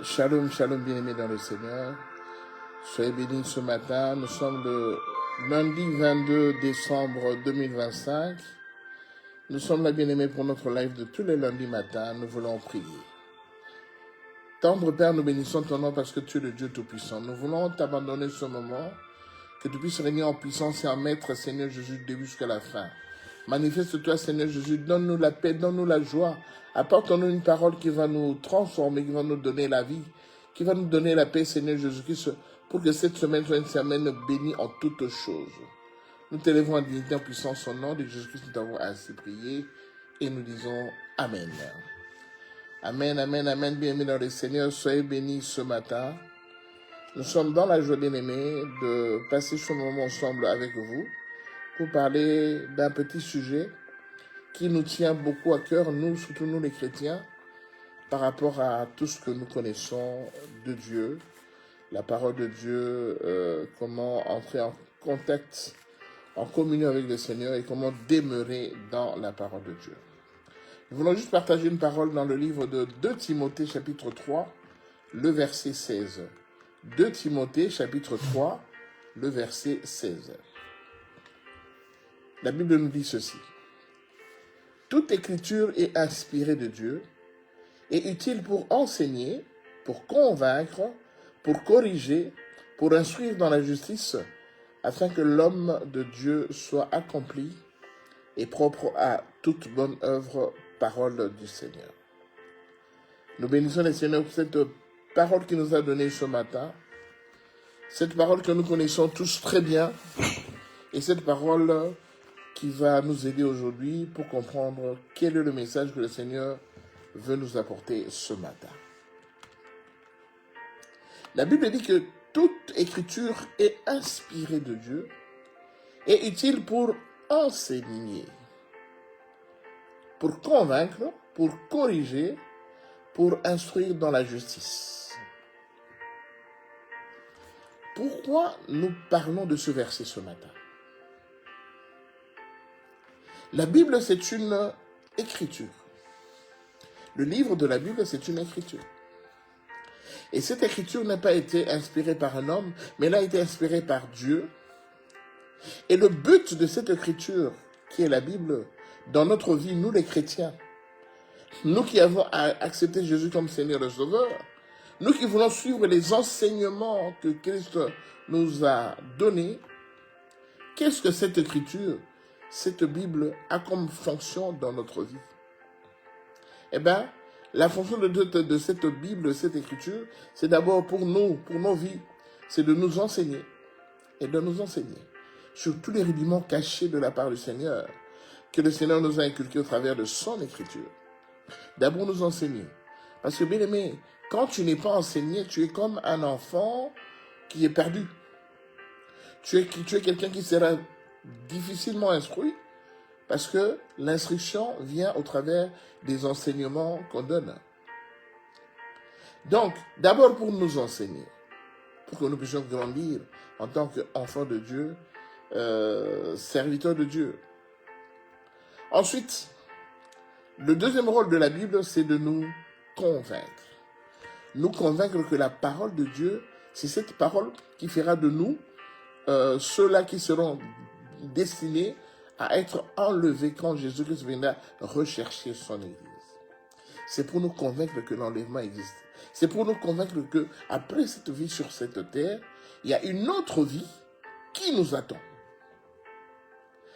Shalom, shalom, bien-aimés dans le Seigneur. Soyez bénis ce matin. Nous sommes le lundi 22 décembre 2025. Nous sommes là, bien-aimés, pour notre live de tous les lundis matins. Nous voulons prier. Tendre Père, nous bénissons ton nom parce que tu es le Dieu Tout-Puissant. Nous voulons t'abandonner ce moment, que tu puisses régner en puissance et en maître, Seigneur Jésus, du début jusqu'à la fin. Manifeste-toi, Seigneur Jésus, donne-nous la paix, donne-nous la joie. Apporte-nous une parole qui va nous transformer, qui va nous donner la vie, qui va nous donner la paix, Seigneur Jésus-Christ, pour que cette semaine soit une semaine bénie en toutes choses. Nous t'élèvons en dignité, en puissance, au nom de Jésus-Christ, nous t'avons ainsi prié et nous disons Amen. Amen, amen, amen, bien-aimés dans le Seigneur, soyez bénis ce matin. Nous sommes dans la joie, bien-aimés, de passer ce moment ensemble avec vous pour parler d'un petit sujet qui nous tient beaucoup à cœur, nous, surtout nous les chrétiens, par rapport à tout ce que nous connaissons de Dieu, la parole de Dieu, comment entrer en contact, en communion avec le Seigneur et comment demeurer dans la parole de Dieu. Nous voulons juste partager une parole dans le livre de 2 Timothée, chapitre 3, le verset 16. 2 Timothée, chapitre 3, le verset 16. La Bible nous dit ceci. Toute écriture est inspirée de Dieu et utile pour enseigner, pour convaincre, pour corriger, pour instruire dans la justice, afin que l'homme de Dieu soit accompli et propre à toute bonne œuvre, parole du Seigneur. Nous bénissons le Seigneur pour cette parole qu'il nous a donnée ce matin, cette parole que nous connaissons tous très bien, et cette parole qui va nous aider aujourd'hui pour comprendre quel est le message que le Seigneur veut nous apporter ce matin. La Bible dit que toute écriture est inspirée de Dieu et utile pour enseigner, pour convaincre, pour corriger, pour instruire dans la justice. Pourquoi nous parlons de ce verset ce matin? La Bible, c'est une écriture. Le livre de la Bible, c'est une écriture. Et cette écriture n'a pas été inspirée par un homme, mais elle a été inspirée par Dieu. Et le but de cette écriture, qui est la Bible, dans notre vie, nous les chrétiens, nous qui avons accepté Jésus comme Seigneur et Sauveur, nous qui voulons suivre les enseignements que Christ nous a donnés, qu'est-ce que cette écriture, cette Bible a comme fonction dans notre vie? Eh bien, la fonction de cette Bible, de cette écriture, c'est d'abord pour nous, pour nos vies, c'est de nous enseigner et de nous enseigner sur tous les rudiments cachés de la part du Seigneur, que le Seigneur nous a inculqués au travers de son écriture. D'abord nous enseigner. Parce que bien aimé, quand tu n'es pas enseigné, tu es comme un enfant qui est perdu. Tu es quelqu'un qui sera difficilement instruit parce que l'instruction vient au travers des enseignements qu'on donne. Donc, d'abord pour nous enseigner, pour que nous puissions grandir en tant qu'enfants de Dieu, serviteurs de Dieu. Ensuite, le deuxième rôle de la Bible, c'est de nous convaincre. Nous convaincre que la parole de Dieu, c'est cette parole qui fera de nous ceux-là qui seront destinés à être enlevés quand Jésus-Christ viendra rechercher son Église. C'est pour nous convaincre que l'enlèvement existe. C'est pour nous convaincre que après cette vie sur cette terre, il y a une autre vie qui nous attend.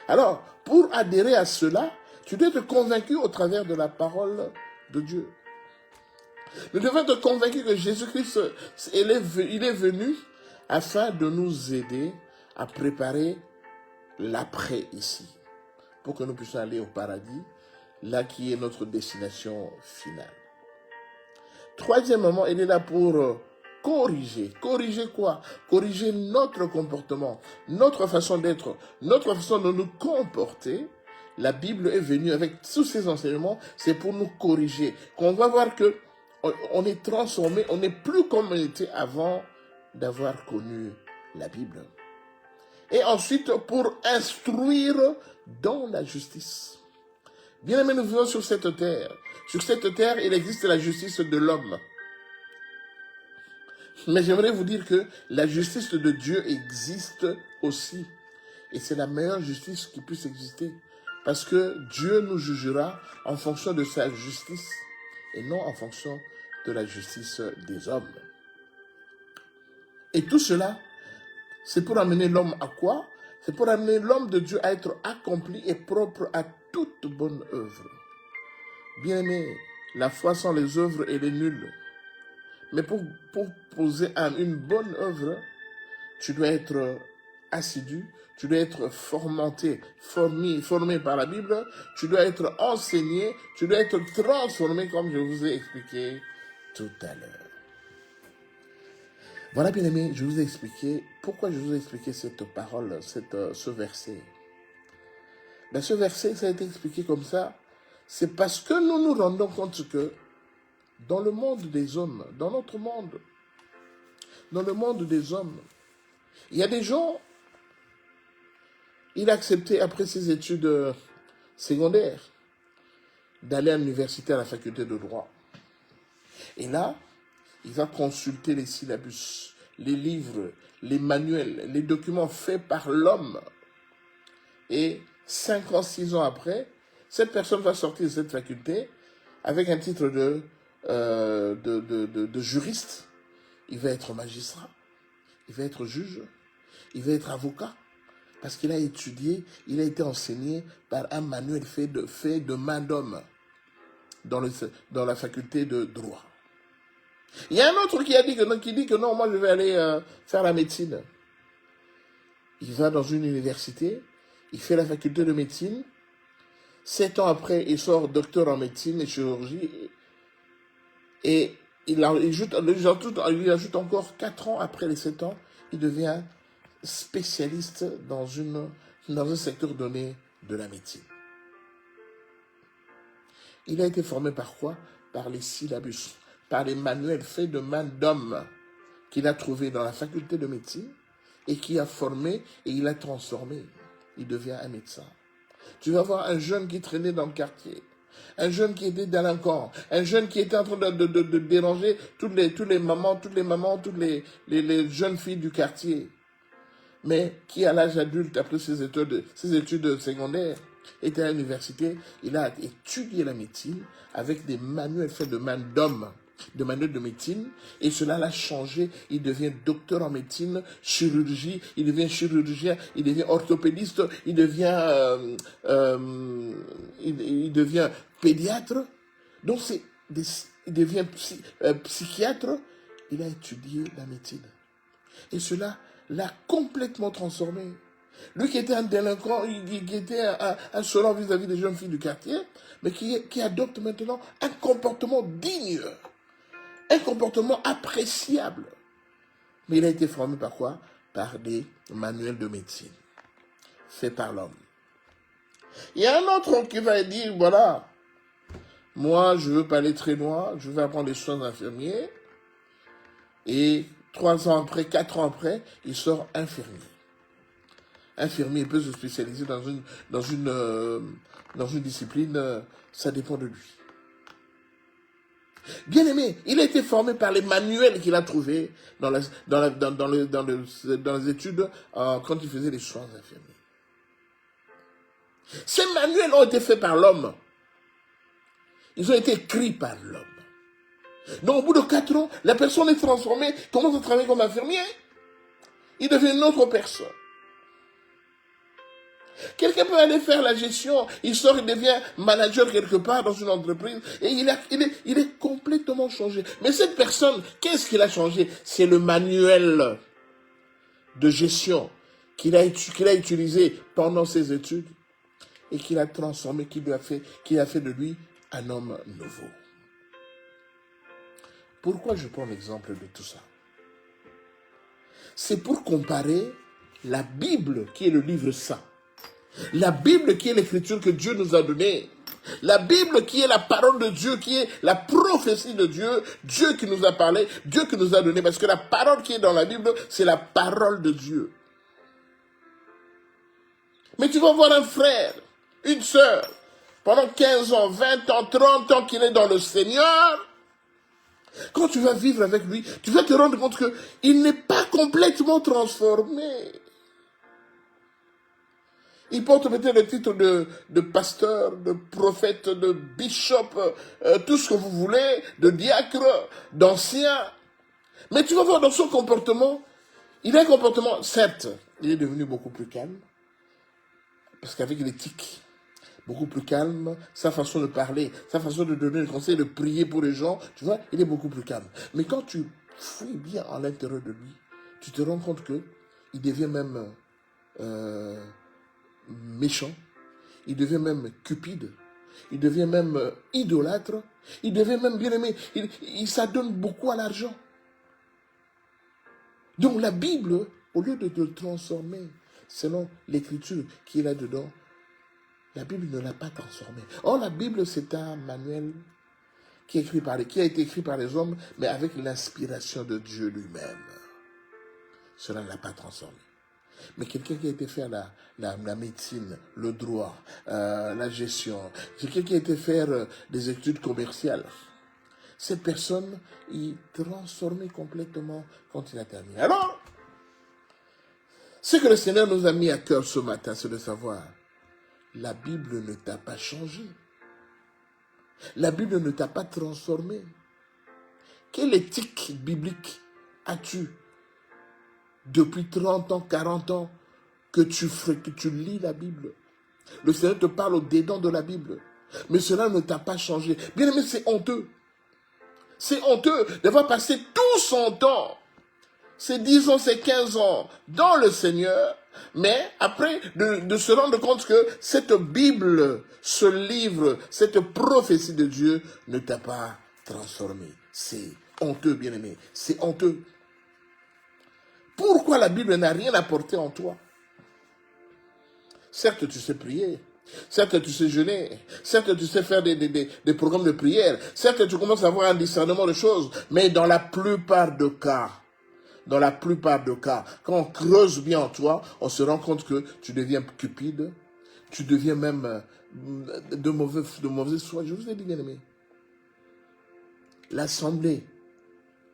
Alors, pour adhérer à cela, tu dois être convaincu au travers de la parole de Dieu. Nous devons être convaincus que Jésus-Christ, il est venu afin de nous aider à préparer l'après ici, pour que nous puissions aller au paradis, là qui est notre destination finale. Troisièmement, il est là pour corriger. Corriger quoi? Corriger notre comportement, notre façon d'être, notre façon de nous comporter. La Bible est venue avec tous ces enseignements, c'est pour nous corriger. Qu'on va voir que on est transformé, on n'est plus comme on était avant d'avoir connu la Bible. Et ensuite, pour instruire dans la justice. Bien aimé, nous vivons sur cette terre. Sur cette terre, il existe la justice de l'homme. Mais j'aimerais vous dire que la justice de Dieu existe aussi. Et c'est la meilleure justice qui puisse exister. Parce que Dieu nous jugera en fonction de sa justice et non en fonction de la justice des hommes. Et tout cela, c'est pour amener l'homme à quoi? C'est pour amener l'homme de Dieu à être accompli et propre à toute bonne œuvre. Bien-aimé, la foi sans les œuvres, elle est nulle. Mais pour poser une bonne œuvre, tu dois être assidu, tu dois être formé par la Bible, tu dois être enseigné, tu dois être transformé comme je vous ai expliqué tout à l'heure. Voilà, bien aimé, je vous ai expliqué pourquoi je vous ai expliqué cette parole, ce verset. Ben, ce verset, ça a été expliqué comme ça, c'est parce que nous nous rendons compte que dans le monde des hommes, dans notre monde, dans le monde des hommes, il y a des gens, il a accepté après ses études secondaires d'aller à l'université, à la faculté de droit. Et là, il va consulter les syllabus, les livres, les manuels, les documents faits par l'homme. Et 5 ans, 6 ans après, cette personne va sortir de cette faculté avec un titre de juriste. Il va être magistrat, il va être juge, il va être avocat. Parce qu'il a étudié, il a été enseigné par un manuel fait de main d'homme dans la faculté de droit. Il y a un autre qui dit que non, moi je vais aller faire la médecine. Il va dans une université, il fait la faculté de médecine. 7 ans après, il sort docteur en médecine et chirurgie. Et il ajoute encore 4 ans après les 7 ans, il devient spécialiste dans un secteur donné de la médecine. Il a été formé par quoi? Par les syllabus, par les manuels faits de main d'homme qu'il a trouvés dans la faculté de médecine et qui a formé et il a transformé. Il devient un médecin. Tu vas voir un jeune qui traînait dans le quartier, un jeune qui était délinquant, un jeune qui était en train de déranger toutes les mamans, toutes les jeunes filles du quartier. Mais qui, à l'âge adulte, après ses études secondaires, était à l'université, il a étudié la médecine avec des manuels faits de main d'homme, de manuels de médecine, et cela l'a changé. Il devient docteur en médecine, chirurgie, il devient chirurgien, il devient orthopédiste, il devient pédiatre. Donc il devient psychiatre. Il a étudié la médecine. Et cela l'a complètement transformé. Lui qui était un délinquant, qui était un insolent vis-à-vis des jeunes filles du quartier, mais qui adopte maintenant un comportement digne, un comportement appréciable. Mais il a été formé par quoi? Par des manuels de médecine, faits par l'homme. Il y a un autre qui va dire, voilà, moi je veux pas aller très loin, je vais apprendre les soins d'infirmier, et 3 ans après, 4 ans après, il sort infirmier. Infirmier peut se spécialiser dans une discipline, ça dépend de lui. Bien aimé, il a été formé par les manuels qu'il a trouvés dans les études quand il faisait les soins infirmiers. Ces manuels ont été faits par l'homme. Ils ont été écrits par l'homme. Donc au bout de 4 ans, la personne est transformée, commence à travailler comme infirmier. Il devient une autre personne. Quelqu'un peut aller faire la gestion, il sort, il devient manager quelque part dans une entreprise et il est complètement changé. Mais cette personne, qu'est-ce qu'il a changé? C'est le manuel de gestion qu'il a utilisé pendant ses études et qu'il a transformé, qui a fait de lui un homme nouveau. Pourquoi je prends l'exemple de tout ça? C'est pour comparer la Bible, qui est le livre saint, la Bible qui est l'écriture que Dieu nous a donnée, la Bible qui est la parole de Dieu, qui est la prophétie de Dieu, Dieu qui nous a parlé, Dieu qui nous a donné, parce que la parole qui est dans la Bible, c'est la parole de Dieu. Mais tu vas voir un frère, une sœur, pendant 15 ans, 20 ans, 30 ans qu'il est dans le Seigneur, Quand tu vas vivre avec lui, tu vas te rendre compte qu'il n'est pas complètement transformé. Il porte peut-être le titre de pasteur, de prophète, de bishop, tout ce que vous voulez, de diacre, d'ancien. Mais tu vas voir dans son comportement, il a un comportement, certes, il est devenu beaucoup plus calme, parce qu'avec l'éthique, beaucoup plus calme, sa façon de parler, sa façon de donner le conseil, de prier pour les gens, tu vois, il est beaucoup plus calme. Mais quand tu fouilles bien à l'intérieur de lui, tu te rends compte qu'il devient même méchant, il devient même cupide, il devient même idolâtre, il devient même bien-aimé, il s'adonne beaucoup à l'argent. Donc la Bible, au lieu de te transformer selon l'écriture qui est là-dedans, la Bible ne l'a pas transformé. Or, la Bible, c'est un manuel qui a été écrit par les hommes, mais avec l'inspiration de Dieu lui-même. Cela ne l'a pas transformé. Mais quelqu'un qui a été fait à la médecine, le droit, la gestion, quelqu'un qui a été faire des études commerciales, cette personne est transformée complètement quand il a terminé. Alors, ce que le Seigneur nous a mis à cœur ce matin, c'est de savoir, la Bible ne t'a pas changé. La Bible ne t'a pas transformé. Quelle éthique biblique as-tu depuis 30 ans, 40 ans que tu lis la Bible? Le Seigneur te parle au-dedans de la Bible. Mais cela ne t'a pas changé. Bien aimé, c'est honteux. C'est honteux d'avoir passé tout son temps, ces 10 ans, ces 15 ans dans le Seigneur, mais après de se rendre compte que cette Bible, ce livre, cette prophétie de Dieu ne t'a pas transformé. C'est honteux, bien-aimé, c'est honteux. Pourquoi la Bible n'a rien apporté en toi? Certes, tu sais prier. Certes, tu sais jeûner. Certes, tu sais faire des programmes de prière. Certes, tu commences à avoir un discernement de choses. Mais dans la plupart des cas, quand on creuse bien en toi, on se rend compte que tu deviens cupide. Tu deviens même de mauvaise foi. Je vous ai dit, bien aimé. L'assemblée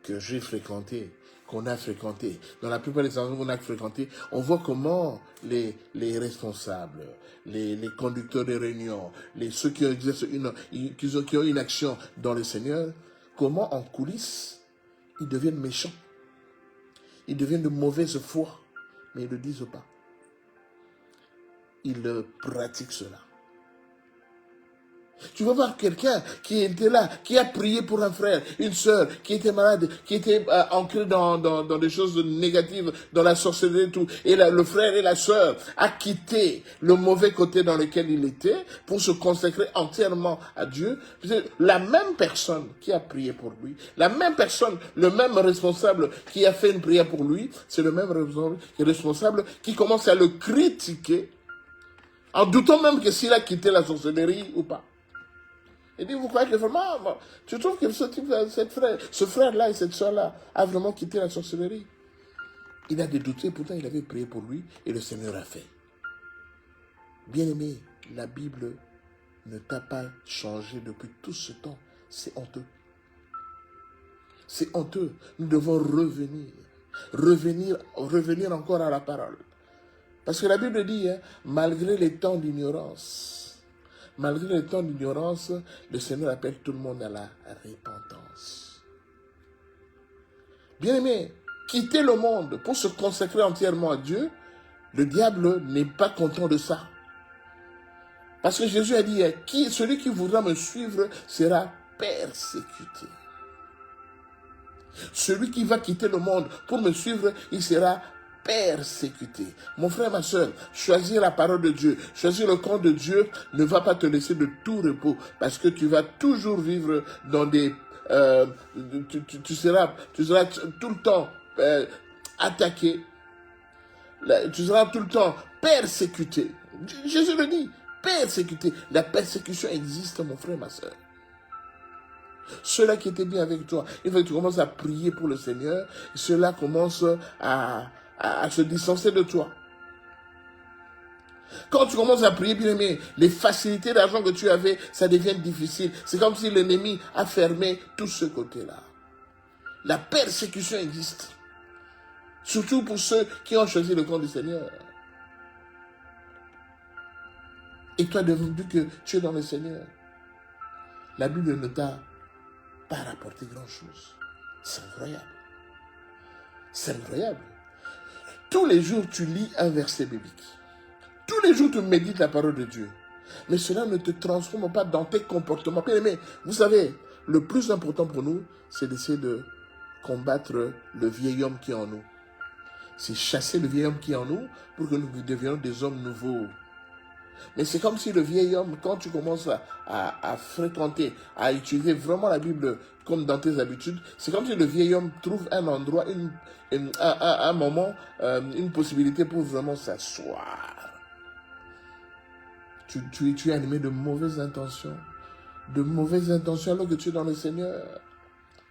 que j'ai fréquentée, qu'on a fréquenté, dans la plupart des endroits qu'on a fréquenté, on voit comment les responsables, les conducteurs de réunions, ceux qui exercent qui ont une action dans le Seigneur, comment en coulisses, ils deviennent méchants. Ils deviennent de mauvaise foi, mais ils ne le disent pas. Ils pratiquent cela. Tu vas voir quelqu'un qui était là, qui a prié pour un frère, une sœur, qui était malade, qui était ancré dans des choses négatives, dans la sorcellerie et tout. Et là, le frère et la sœur a quitté le mauvais côté dans lequel il était pour se consacrer entièrement à Dieu. La même personne qui a prié pour lui, la même personne, le même responsable qui a fait une prière pour lui, c'est le même responsable qui commence à le critiquer en doutant même que s'il a quitté la sorcellerie ou pas. Il dit, vous croyez que vraiment, tu trouves que ce frère-là et cette soeur-là a vraiment quitté la sorcellerie? Il a des doutes, pourtant il avait prié pour lui et le Seigneur a fait. Bien-aimé, la Bible ne t'a pas changé depuis tout ce temps. C'est honteux. C'est honteux. Nous devons revenir encore à la parole. Parce que la Bible dit, malgré les temps d'ignorance, le Seigneur appelle tout le monde à la repentance. Bien-aimé, quitter le monde pour se consacrer entièrement à Dieu, le diable n'est pas content de ça. Parce que Jésus a dit, celui qui voudra me suivre sera persécuté. Celui qui va quitter le monde pour me suivre, il sera persécuté. Mon frère, ma soeur, choisir la parole de Dieu, choisir le camp de Dieu ne va pas te laisser de tout repos parce que tu vas toujours vivre dans des... tu seras tout le temps attaqué, tu seras tout le temps persécuté. Jésus le dit, persécuté. La persécution existe, mon frère, ma soeur. Ceux-là qui étaient bien avec toi, il faut que tu commences à prier pour le Seigneur, ceux-là commencent à se distancer de toi. Quand tu commences à prier, bien aimé, les facilités d'argent que tu avais, ça devient difficile. C'est comme si l'ennemi a fermé tout ce côté-là. La persécution existe. Surtout pour ceux qui ont choisi le camp du Seigneur. Et toi, vu que tu es dans le Seigneur, la Bible ne t'a pas rapporté grand-chose. C'est incroyable. C'est incroyable. Tous les jours, tu lis un verset biblique. Tous les jours, tu médites la parole de Dieu. Mais cela ne te transforme pas dans tes comportements. Bien aimé, vous savez, le plus important pour nous, c'est d'essayer de combattre le vieil homme qui est en nous. C'est chasser le vieil homme qui est en nous pour que nous devenions des hommes nouveaux. Mais c'est comme si le vieil homme, quand tu commences à fréquenter, à utiliser vraiment la Bible comme dans tes habitudes, c'est comme si le vieil homme trouve un endroit, un moment, une possibilité pour vraiment s'asseoir. Tu es animé de mauvaises intentions. De mauvaises intentions alors que tu es dans le Seigneur.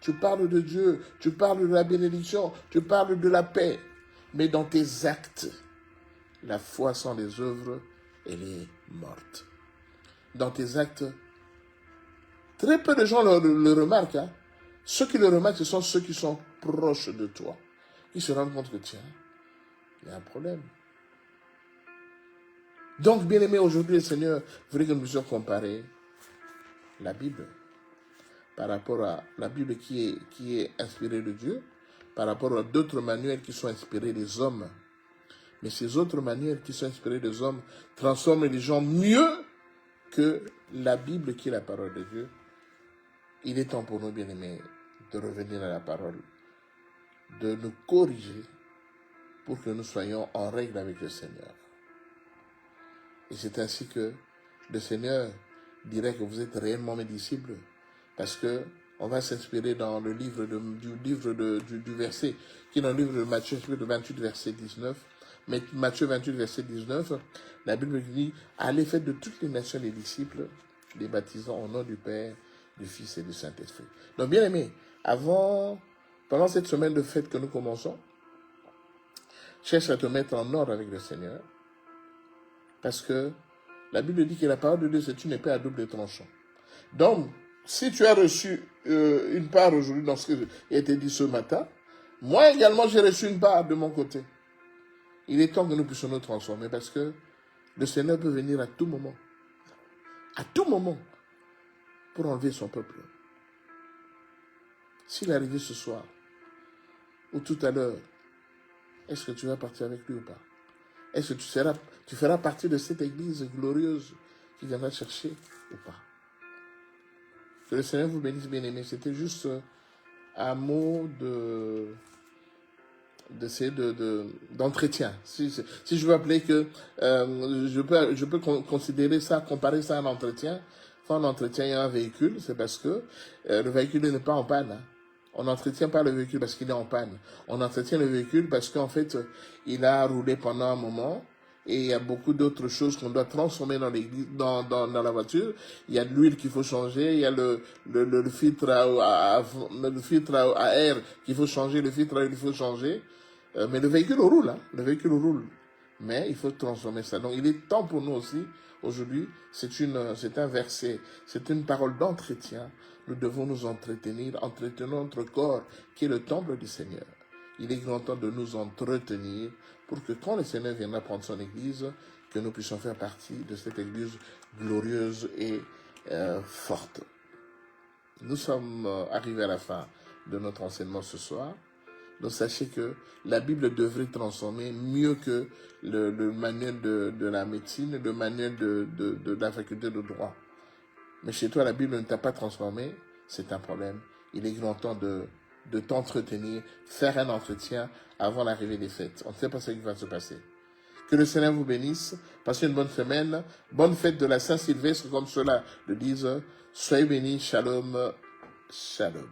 Tu parles de Dieu, tu parles de la bénédiction, tu parles de la paix. Mais dans tes actes, la foi sans les œuvres, elle est morte. Dans tes actes, très peu de gens le remarquent. Hein. Ceux qui le remarquent, ce sont ceux qui sont proches de toi. Ils se rendent compte que tiens, il y a un problème. Donc, bien aimé, aujourd'hui, le Seigneur voudrait que nous puissions comparer la Bible par rapport à la Bible qui est inspirée de Dieu, par rapport à d'autres manuels qui sont inspirés des hommes. Mais ces autres manuels qui sont inspirés des hommes transforment les gens mieux que la Bible qui est la parole de Dieu. Il est temps pour nous, bien aimés, de revenir à la parole, de nous corriger pour que nous soyons en règle avec le Seigneur. Et c'est ainsi que le Seigneur dirait que vous êtes réellement mes disciples, parce que on va s'inspirer dans le livre du verset, qui est dans le livre de Matthieu, chapitre 28, verset 19. Mais Matthieu 28, verset 19, la Bible dit « Allez, faites de toutes les nations les disciples, les baptisant au nom du Père, du Fils et du Saint-Esprit. » Donc, bien aimé, pendant cette semaine de fête que nous commençons, cherche à te mettre en ordre avec le Seigneur, parce que la Bible dit que la parole de Dieu, c'est une épée à double tranchant. Donc, si tu as reçu une part aujourd'hui dans ce qui a été dit ce matin, moi également, j'ai reçu une part de mon côté. Il est temps que nous puissions nous transformer parce que le Seigneur peut venir à tout moment, pour enlever son peuple. S'il est arrivé ce soir, ou tout à l'heure, est-ce que tu vas partir avec lui ou pas? Est-ce que tu feras partie de cette église glorieuse qui viendra chercher ou pas? Que le Seigneur vous bénisse, bien-aimés. C'était juste un mot d'entretien. Si je veux appeler que je peux considérer ça, comparer ça à un entretien. Quand on entretient un véhicule, c'est parce que le véhicule n'est pas en panne. Hein. On n'entretient pas le véhicule parce qu'il est en panne. On entretient le véhicule parce qu'en fait, il a roulé pendant un moment. Et il y a beaucoup d'autres choses qu'on doit transformer dans la voiture. Il y a de l'huile qu'il faut changer, il y a le filtre à air qu'il faut changer, le filtre à huile qu'il faut changer. Mais le véhicule roule, hein. Le véhicule roule. Mais il faut transformer ça. Donc il est temps pour nous aussi, aujourd'hui, c'est un verset, c'est une parole d'entretien. Nous devons nous entretenir notre corps, qui est le temple du Seigneur. Il est grand temps de nous entretenir pour que quand le Seigneur viendra prendre son église, que nous puissions faire partie de cette église glorieuse et forte. Nous sommes arrivés à la fin de notre enseignement ce soir. Donc sachez que la Bible devrait transformer mieux que le manuel de la médecine, le manuel de la faculté de droit. Mais chez toi, la Bible ne t'a pas transformé, c'est un problème. Il est grand temps de t'entretenir, faire un entretien avant l'arrivée des fêtes. On ne sait pas ce qui va se passer. Que le Seigneur vous bénisse. Passez une bonne semaine. Bonne fête de la Saint-Sylvestre, comme cela le disent. Soyez bénis. Shalom. Shalom.